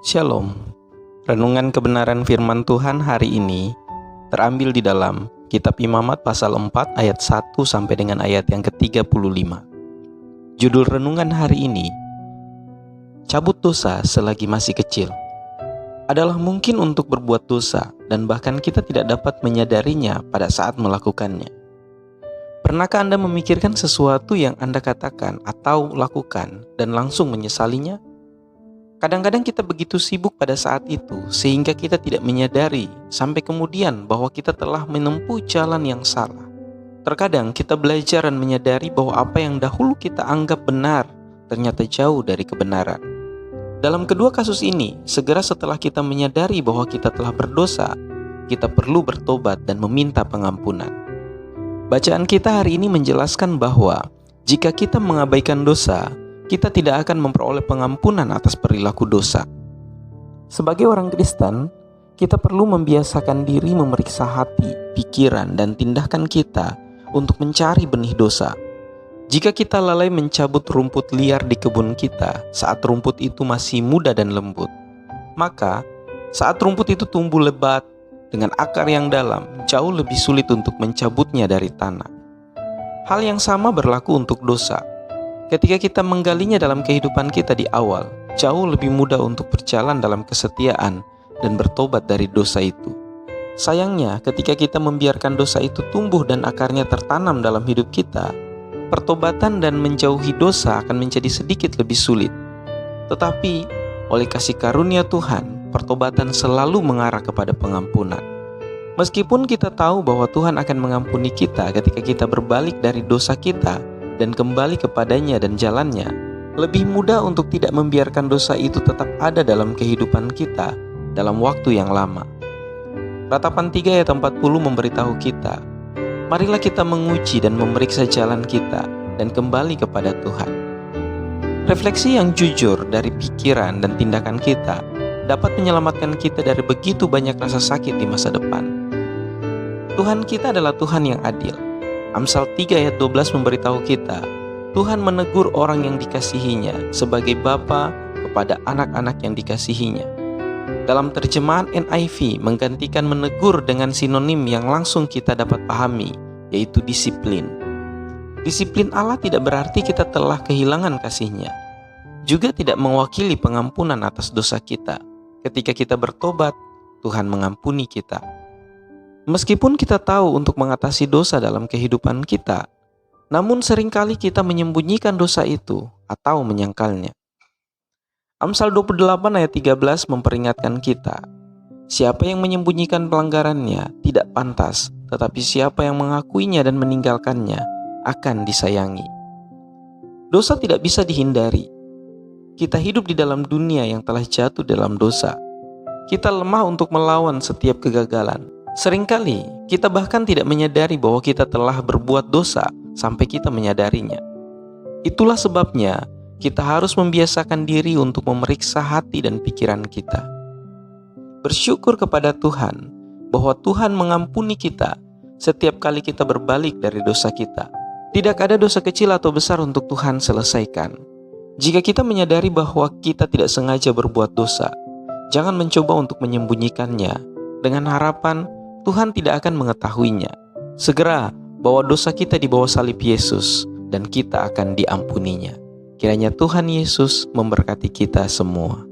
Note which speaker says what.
Speaker 1: Shalom. Renungan kebenaran firman Tuhan hari ini terambil di dalam Kitab Imamat pasal 4 ayat 1 sampai dengan ayat yang ke-35. Judul renungan hari ini, cabut dosa selagi masih kecil. Adalah mungkin untuk berbuat dosa dan bahkan kita tidak dapat menyadarinya pada saat melakukannya. Pernahkah Anda memikirkan sesuatu yang Anda katakan atau lakukan dan langsung menyesalinya? Kadang-kadang kita begitu sibuk pada saat itu sehingga kita tidak menyadari sampai kemudian bahwa kita telah menempuh jalan yang salah. Terkadang kita belajar dan menyadari bahwa apa yang dahulu kita anggap benar ternyata jauh dari kebenaran. Dalam kedua kasus ini, segera setelah kita menyadari bahwa kita telah berdosa, kita perlu bertobat dan meminta pengampunan. Bacaan kita hari ini menjelaskan bahwa jika kita mengabaikan dosa, kita tidak akan memperoleh pengampunan atas perilaku dosa. Sebagai orang Kristen, kita perlu membiasakan diri memeriksa hati, pikiran, dan tindakan kita untuk mencari benih dosa. Jika kita lalai mencabut rumput liar di kebun kita saat rumput itu masih muda dan lembut, maka saat rumput itu tumbuh lebat dengan akar yang dalam, jauh lebih sulit untuk mencabutnya dari tanah. Hal yang sama berlaku untuk dosa. Ketika kita menggalinya dalam kehidupan kita di awal, jauh lebih mudah untuk berjalan dalam kesetiaan dan bertobat dari dosa itu. Sayangnya, ketika kita membiarkan dosa itu tumbuh dan akarnya tertanam dalam hidup kita, pertobatan dan menjauhi dosa akan menjadi sedikit lebih sulit. Tetapi, oleh kasih karunia Tuhan, pertobatan selalu mengarah kepada pengampunan. Meskipun kita tahu bahwa Tuhan akan mengampuni kita ketika kita berbalik dari dosa kita dan kembali kepadanya dan jalannya, lebih mudah untuk tidak membiarkan dosa itu tetap ada dalam kehidupan kita dalam waktu yang lama. Ratapan 3 ayat 40 memberitahu kita, marilah kita menguji dan memeriksa jalan kita dan kembali kepada Tuhan. Refleksi yang jujur dari pikiran dan tindakan kita dapat menyelamatkan kita dari begitu banyak rasa sakit di masa depan. Tuhan kita adalah Tuhan yang adil. Amsal 3 ayat 12 memberitahu kita, Tuhan menegur orang yang dikasihinya sebagai bapa kepada anak-anak yang dikasihinya. Dalam terjemahan NIV menggantikan menegur dengan sinonim yang langsung kita dapat pahami, yaitu disiplin. Disiplin Allah tidak berarti kita telah kehilangan kasih-Nya. Juga tidak mewakili pengampunan atas dosa kita. Ketika kita bertobat, Tuhan mengampuni kita. Meskipun kita tahu untuk mengatasi dosa dalam kehidupan kita, namun seringkali kita menyembunyikan dosa itu atau menyangkalnya. Amsal 28 ayat 13 memperingatkan kita, siapa yang menyembunyikan pelanggarannya tidak pantas, tetapi siapa yang mengakuinya dan meninggalkannya akan disayangi. Dosa tidak bisa dihindari. Kita hidup di dalam dunia yang telah jatuh dalam dosa. Kita lemah untuk melawan setiap kegagalan. Seringkali kita bahkan tidak menyadari bahwa kita telah berbuat dosa sampai kita menyadarinya. Itulah sebabnya kita harus membiasakan diri untuk memeriksa hati dan pikiran kita. Bersyukur kepada Tuhan bahwa Tuhan mengampuni kita setiap kali kita berbalik dari dosa kita. Tidak ada dosa kecil atau besar untuk Tuhan selesaikan. Jika kita menyadari bahwa kita tidak sengaja berbuat dosa, jangan mencoba untuk menyembunyikannya dengan harapan Tuhan tidak akan mengetahuinya. Segera bawa dosa kita di bawah salib Yesus dan kita akan diampuninya. Kiranya Tuhan Yesus memberkati kita semua.